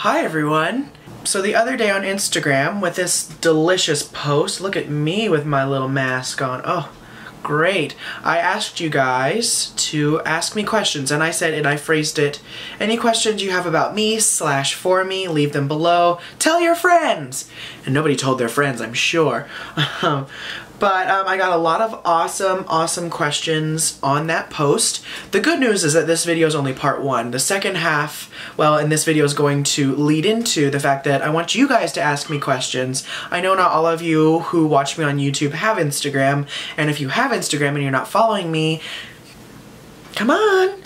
Hi everyone! So the other day on Instagram with this delicious post, look at me with my little mask on. Oh, great. I asked you guys to ask me questions and I said, and I phrased it, any questions you have about me / for me, leave them below. Tell your friends! And nobody told their friends, I'm sure. But I got a lot of awesome questions on that post. The good news is that this video is only part one. The second half, well, in this video is going to lead into the fact that I want you guys to ask me questions. I know not all of you who watch me on YouTube have Instagram, and if you have Instagram and you're not following me, come on!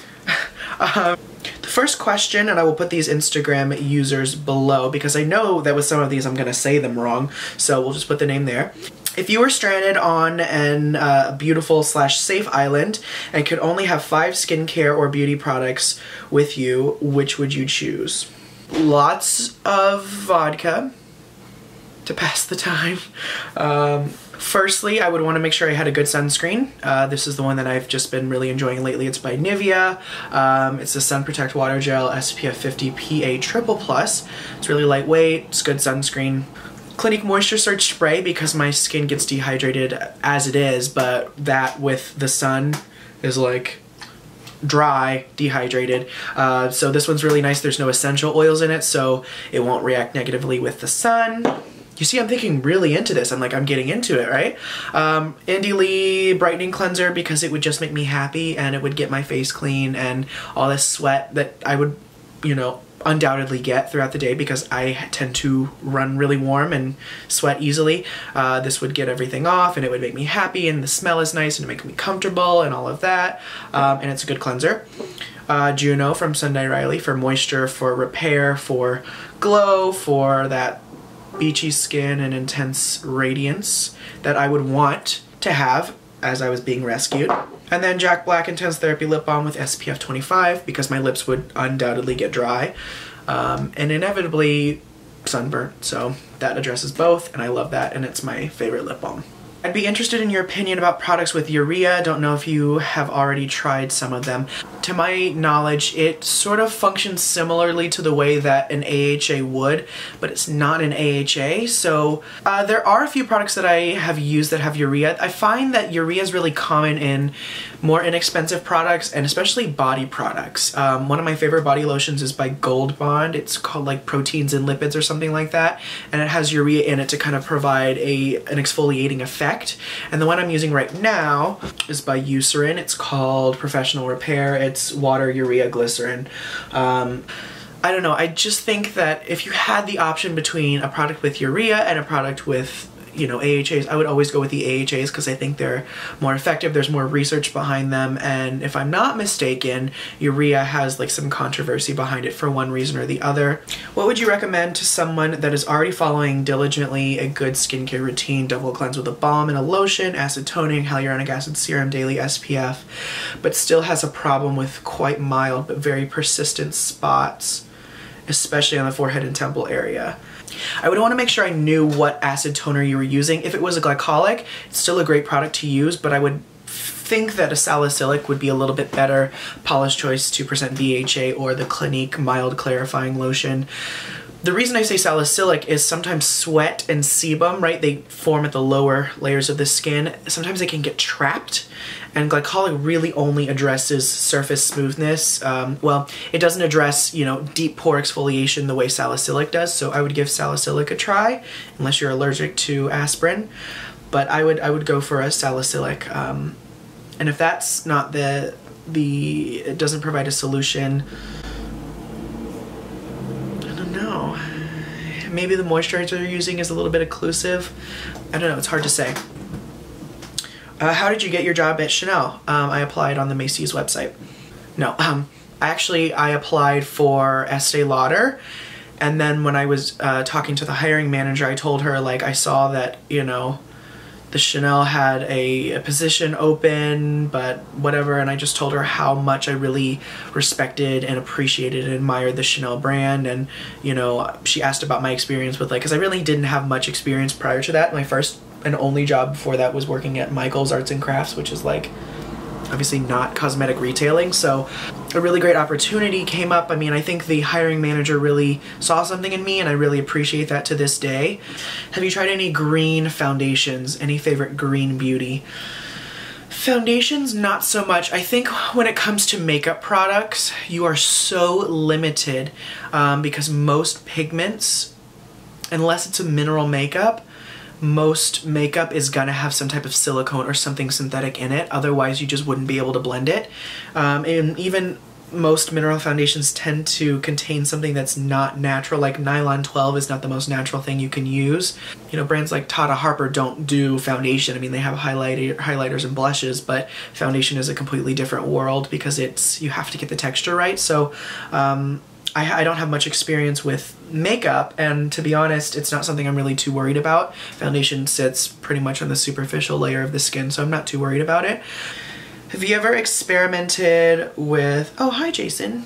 The first question, and I will put these Instagram users below because I know that with some of these I'm going to say them wrong, so we'll just put the name there. If you were stranded on a beautiful / safe island and could only have 5 skincare or beauty products with you, which would you choose? Lots of vodka to pass the time. Firstly, I would want to make sure I had a good sunscreen. This is the one that I've just been really enjoying lately. It's by Nivea. It's the Sun Protect Water Gel SPF 50 PA++. It's really lightweight, it's good sunscreen. Clinique Moisture Surge Spray because my skin gets dehydrated as it is, but that with the sun is like dry, dehydrated. So this one's really nice. There's no essential oils in it, so it won't react negatively with the sun. You see, I'm thinking really into this. I'm getting into it, right? Indie Lee Brightening Cleanser because it would just make me happy and it would get my face clean and all this sweat that I would, you know, undoubtedly get throughout the day because I tend to run really warm and sweat easily. This would get everything off and it would make me happy and the smell is nice and it makes me comfortable and all of that. And it's a good cleanser. Juno from Sunday Riley for moisture, for repair, for glow, for that beachy skin and intense radiance that I would want to have as I was being rescued. And then Jack Black Intense Therapy Lip Balm with SPF 25 because my lips would undoubtedly get dry and inevitably sunburn. So that addresses both and I love that and it's my favorite lip balm. I'd be interested in your opinion about products with urea. Don't know if you have already tried some of them. To my knowledge, it sort of functions similarly to the way that an AHA would, but it's not an AHA. So there are a few products that I have used that have urea. I find that urea is really common in more inexpensive products and especially body products. One of my favorite body lotions is by Gold Bond. It's called like Proteins and Lipids or something like that. And it has urea in it to kind of provide an exfoliating effect. And the one I'm using right now is by Eucerin. It's called Professional Repair. It's water, urea, glycerin. I don't know, I just think that if you had the option between a product with urea and a product with, you know, AHAs, I would always go with the AHAs because I think they're more effective, there's more research behind them, and if I'm not mistaken, urea has like some controversy behind it for one reason or the other. What would you recommend to someone that is already following diligently a good skincare routine, double cleanse with a balm and a lotion, acid toning, hyaluronic acid serum, daily SPF, but still has a problem with quite mild but very persistent spots, especially on the forehead and temple area? I would want to make sure I knew what acid toner you were using. If it was a glycolic, it's still a great product to use, but I would think that a salicylic would be a little bit better polish choice, 2% BHA, or the Clinique Mild Clarifying Lotion. The reason I say salicylic is sometimes sweat and sebum, right, they form at the lower layers of the skin. Sometimes they can get trapped, and glycolic really only addresses surface smoothness. Well, it doesn't address, you know, deep pore exfoliation the way salicylic does, so I would give salicylic a try, unless you're allergic to aspirin. But I would go for a salicylic. And if that's not it doesn't provide a solution, maybe the moisturizer you're using is a little bit occlusive. I don't know, it's hard to say. How did you get your job at Chanel? I applied on the Macy's website. No, I applied for Estee Lauder, and then when I was talking to the hiring manager, I told her, like, I saw that, you know, the Chanel had a position open, but whatever, and I just told her how much I really respected and appreciated and admired the Chanel brand, and, you know, she asked about my experience with, like, because I really didn't have much experience prior to that. My first and only job before that was working at Michael's Arts and Crafts, which is like obviously not cosmetic retailing, so a really great opportunity came up. I mean, I think the hiring manager really saw something in me, and I really appreciate that to this day. Have you tried any green foundations? Any favorite green beauty? Foundations, not so much. I think when it comes to makeup products, you are so limited because most pigments, unless it's a mineral makeup, most makeup is gonna have some type of silicone or something synthetic in it. Otherwise, you just wouldn't be able to blend it. And even most mineral foundations tend to contain something that's not natural, like nylon 12 is not the most natural thing you can use. You know, brands like Tata Harper don't do foundation. I mean, they have highlighters and blushes, but foundation is a completely different world because you have to get the texture right. So I don't have much experience with makeup, and to be honest, it's not something I'm really too worried about. Foundation sits pretty much on the superficial layer of the skin, so I'm not too worried about it. Have you ever experimented with, oh, hi Jason.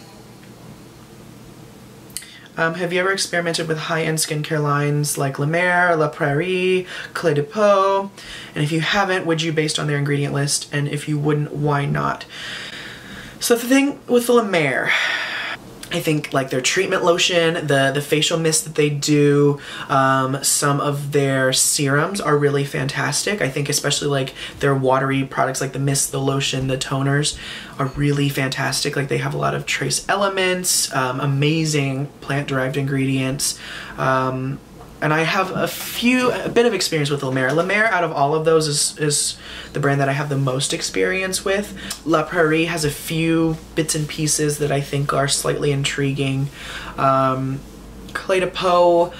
Have you ever experimented with high-end skincare lines like La Mer, La Prairie, Clé de Peau? And if you haven't, would you based on their ingredient list? And if you wouldn't, why not? So the thing with La Mer, I think like their treatment lotion, the facial mist that they do, some of their serums are really fantastic. I think especially like their watery products like the mist, the lotion, the toners are really fantastic. Like they have a lot of trace elements, amazing plant-derived ingredients. And I have a bit of experience with La Mer. La Mer, out of all of those, is the brand that I have the most experience with. La Prairie has a few bits and pieces that I think are slightly intriguing. Clé de Peau,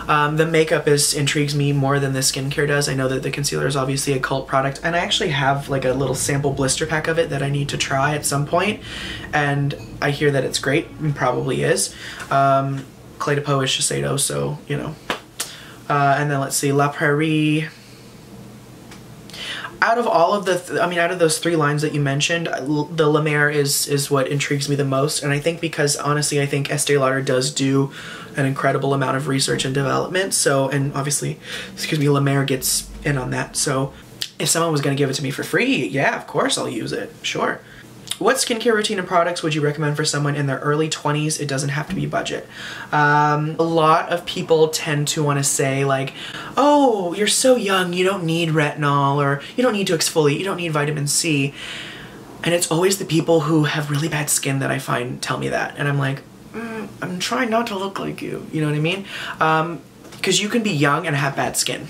the makeup intrigues me more than the skincare does. I know that the concealer is obviously a cult product, and I actually have like a little sample blister pack of it that I need to try at some point, and I hear that it's great, and probably is. Clé de Peau is Shiseido, so, you know. And then let's see, La Prairie. Out of all of out of those three lines that you mentioned, the La Mer is what intrigues me the most. And I think because, honestly, I think Estee Lauder does do an incredible amount of research and development. So, and obviously, excuse me, La Mer gets in on that. So if someone was going to give it to me for free, yeah, of course I'll use it, sure. What skincare routine and products would you recommend for someone in their early 20s? It doesn't have to be budget. A lot of people tend to want to say like, oh, you're so young, you don't need retinol, or you don't need to exfoliate, you don't need vitamin C. And it's always the people who have really bad skin that I find tell me that. And I'm like, I'm trying not to look like you. You know what I mean? Because you can be young and have bad skin.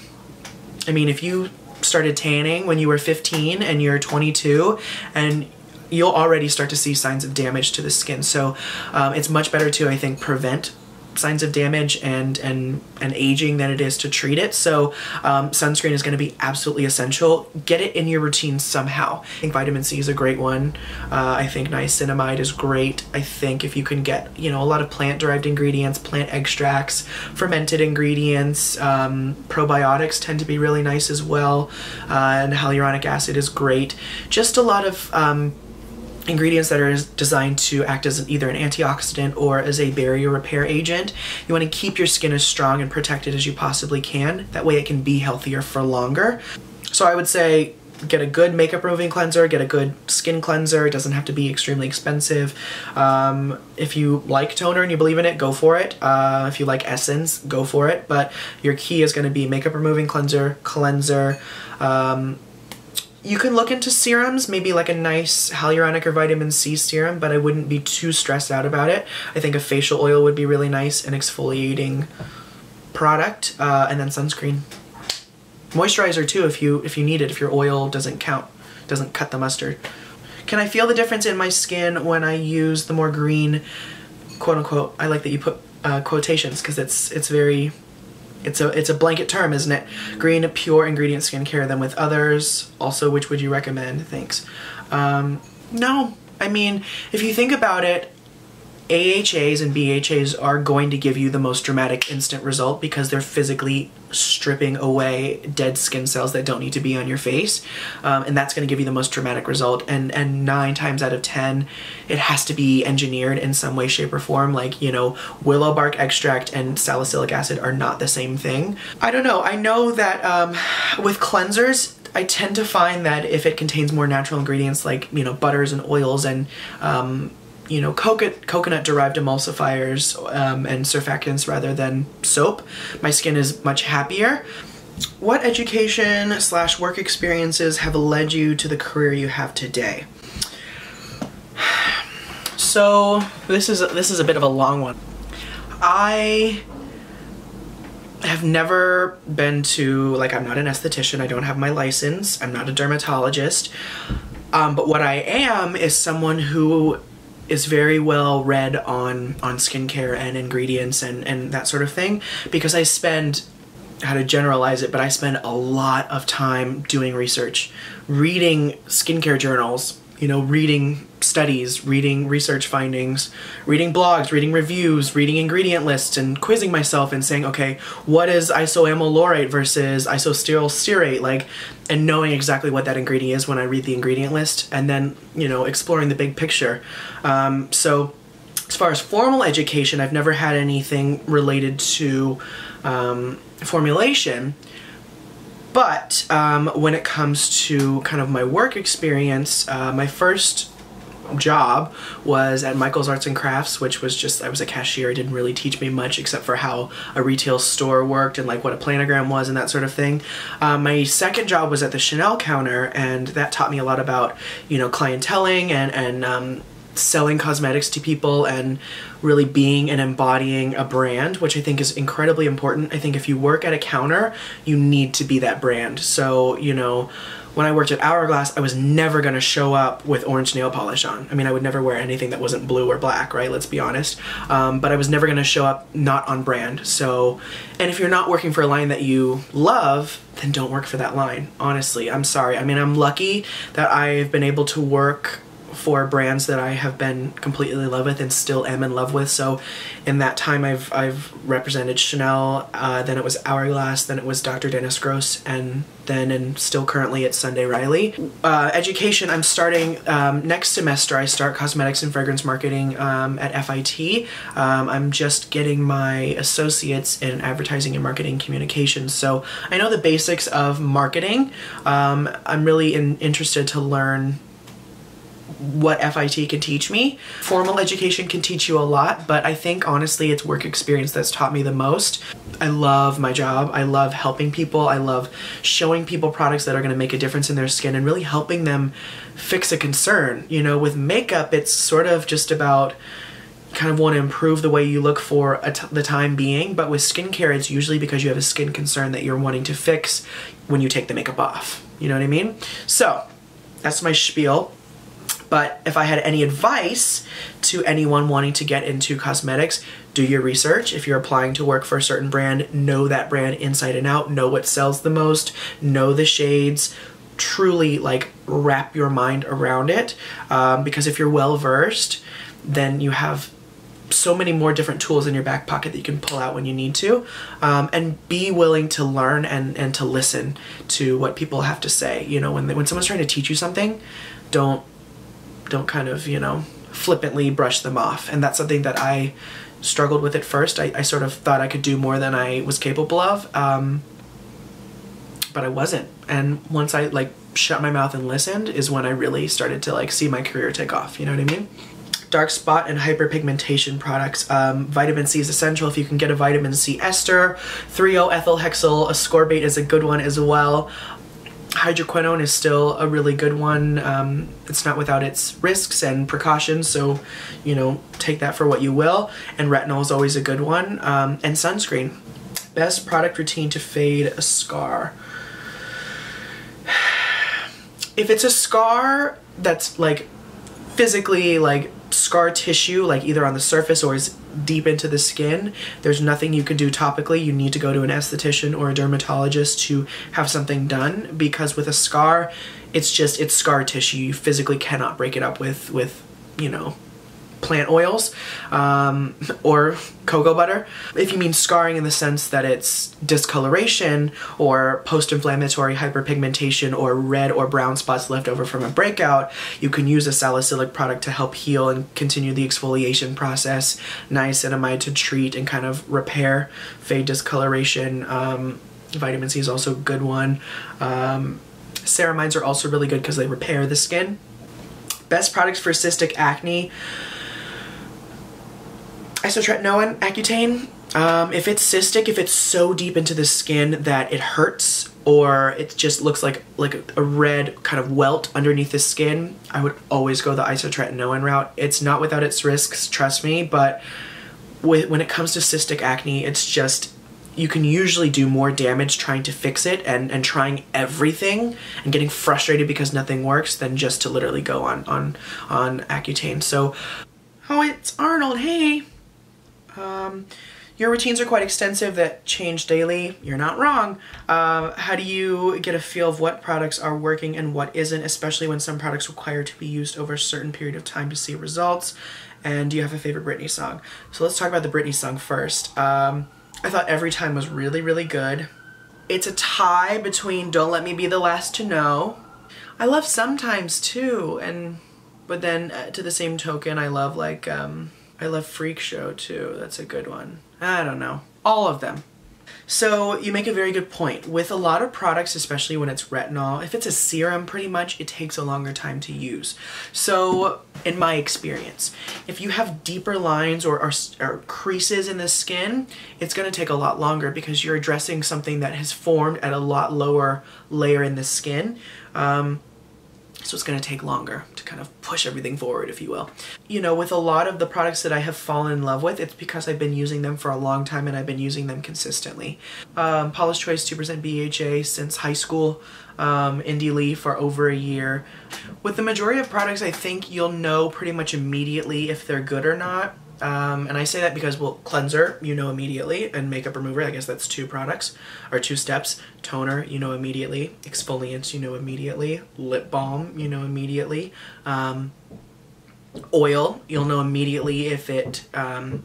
I mean, if you started tanning when you were 15 and you're 22, and you'll already start to see signs of damage to the skin. So it's much better to, I think, prevent signs of damage and aging than it is to treat it. So sunscreen is going to be absolutely essential. Get it in your routine somehow. I think vitamin C is a great one. I think niacinamide is great. I think if you can get, you know, a lot of plant-derived ingredients, plant extracts, fermented ingredients, probiotics tend to be really nice as well, and hyaluronic acid is great. Just a lot of ingredients that are designed to act as either an antioxidant or as a barrier repair agent. You want to keep your skin as strong and protected as you possibly can. That way it can be healthier for longer. So I would say get a good makeup removing cleanser, get a good skin cleanser. It doesn't have to be extremely expensive. If you like toner and you believe in it, go for it. If you like essence, go for it. But your key is going to be makeup removing cleanser. You can look into serums, maybe like a nice hyaluronic or vitamin C serum, but I wouldn't be too stressed out about it. I think a facial oil would be really nice, an exfoliating product, and then sunscreen. Moisturizer too, if you need it, if your oil doesn't cut the mustard. Can I feel the difference in my skin when I use the more green, quote unquote? I like that you put quotations because it's a blanket term, isn't it? Green, pure ingredient skincare than with others. Also, which would you recommend? Thanks. No. I mean, if you think about it, AHAs and BHAs are going to give you the most dramatic instant result because they're physically stripping away dead skin cells that don't need to be on your face. And that's going to give you the most dramatic result. And 9 times out of 10, it has to be engineered in some way, shape, or form. Like, you know, willow bark extract and salicylic acid are not the same thing. I don't know. I know that with cleansers, I tend to find that if it contains more natural ingredients like, you know, butters and oils and, you know, coconut-derived emulsifiers and surfactants rather than soap, my skin is much happier. What education / work experiences have led you to the career you have today? So this is a bit of a long one. I have never been to, like, I'm not an esthetician, I don't have my license, I'm not a dermatologist, but what I am is someone who is very well read on skincare and ingredients and that sort of thing, because I spend, how to generalize it, but I spend a lot of time doing research, reading skincare journals, you know, reading studies, reading research findings, reading blogs, reading reviews, reading ingredient lists, and quizzing myself and saying, okay, what is isoamyl laurate versus isostearyl stearate, like, and knowing exactly what that ingredient is when I read the ingredient list, and then, you know, exploring the big picture. So as far as formal education, I've never had anything related to formulation. But when it comes to kind of my work experience, my first job was at Michael's Arts and Crafts, which was just, I was a cashier. It didn't really teach me much except for how a retail store worked and like what a planogram was and that sort of thing. My second job was at the Chanel counter, and that taught me a lot about, you know, clienteling and selling cosmetics to people and really being and embodying a brand, which I think is incredibly important. I think if you work at a counter, you need to be that brand. So, you know, when I worked at Hourglass, I was never gonna show up with orange nail polish on. I mean, I would never wear anything that wasn't blue or black, right? Let's be honest. But I was never gonna show up not on brand. So, and if you're not working for a line that you love, then don't work for that line. Honestly, I'm sorry. I mean, I'm lucky that I've been able to work for brands that I have been completely in love with and still am in love with. So in that time I've represented Chanel, then it was Hourglass, then it was Dr. Dennis Gross, and then and still currently it's Sunday Riley. Education, I'm starting next semester. I start cosmetics and fragrance marketing at FIT. I'm just getting my associates in advertising and marketing communications. So I know the basics of marketing. I'm really interested to learn what FIT can teach me. Formal education can teach you a lot, but I think honestly it's work experience that's taught me the most. I love my job. I love helping people. I love showing people products that are going to make a difference in their skin and really helping them fix a concern. You know, with makeup, it's sort of just about kind of want to improve the way you look for the time being, but with skincare, it's usually because you have a skin concern that you're wanting to fix when you take the makeup off. You know what I mean? So that's my spiel. But if I had any advice to anyone wanting to get into cosmetics, do your research. If you're applying to work for a certain brand, know that brand inside and out, know what sells the most, know the shades, truly like wrap your mind around it. Because if you're well versed, then you have so many more different tools in your back pocket that you can pull out when you need to. And be willing to learn and to listen to what people have to say. You know, when someone's trying to teach you something, don't kind of, you know, flippantly brush them off. And that's something that I struggled with at first. I sort of thought I could do more than I was capable of, but I wasn't. And once I like shut my mouth and listened is when I really started to like see my career take off. You know what I mean? Dark spot and hyperpigmentation products. Vitamin C is essential if you can get a vitamin C ester. 3-O-ethylhexyl ascorbate is a good one as well. Hydroquinone is still a really good one. It's not without its risks and precautions, so, you know, take that for what you will. And retinol is always a good one. And sunscreen. Best product routine to fade a scar. If it's a scar that's like physically like scar tissue, like either on the surface or is deep into the skin, there's nothing you can do topically. You need to go to an esthetician or a dermatologist to have something done, because with a scar, it's scar tissue. You physically cannot break it up with you know, plant oils or cocoa butter. If you mean scarring in the sense that it's discoloration or post-inflammatory hyperpigmentation or red or brown spots left over from a breakout, you can use a salicylic product to help heal and continue the exfoliation process. Niacinamide to treat and kind of repair fade discoloration. Vitamin C is also a good one. Ceramides are also really good because they repair the skin. Best products for cystic acne: isotretinoin, Accutane. If it's cystic, if it's so deep into the skin that it hurts or it just looks like a red kind of welt underneath the skin, I would always go the isotretinoin route. It's not without its risks, trust me, but when it comes to cystic acne, it's just, you can usually do more damage trying to fix it and trying everything and getting frustrated because nothing works than just to literally go on Accutane. So, oh, it's Arnold, hey. Your routines are quite extensive that change daily. You're not wrong. How do you get a feel of what products are working and what isn't, especially when some products require to be used over a certain period of time to see results? And do you have a favorite Britney song? So let's talk about the Britney song first. I thought Every Time was really, really good. It's a tie between Don't Let Me Be the Last to Know. I love Sometimes too, but then to the same token, I love I love Freak Show too. That's a good one. I don't know. All of them. So you make a very good point. With a lot of products, especially when it's retinol, if it's a serum, pretty much it takes a longer time to use. So in my experience, if you have deeper lines or creases in the skin, it's going to take a lot longer because you're addressing something that has formed at a lot lower layer in the skin. So it's going to take longer to kind of push everything forward, if you will. You know, with a lot of the products that I have fallen in love with, it's because I've been using them for a long time and I've been using them consistently. Paula's Choice 2% BHA since high school, Indie Lee for over a year. With the majority of products, I think you'll know pretty much immediately if they're good or not. And I say that because, well, cleanser, you know immediately, and makeup remover, I guess that's 2 products, or 2 steps. Toner, you know immediately. Exfoliants, you know immediately. Lip balm, you know immediately. Oil, you'll know immediately if it kind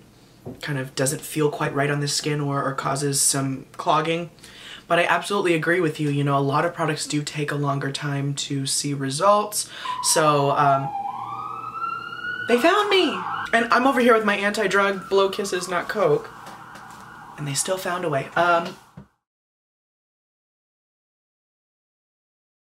of doesn't feel quite right on the skin or causes some clogging. But I absolutely agree with you. You know, a lot of products do take a longer time to see results. So, they found me! And I'm over here with my anti-drug blow kisses, not coke. And they still found a way.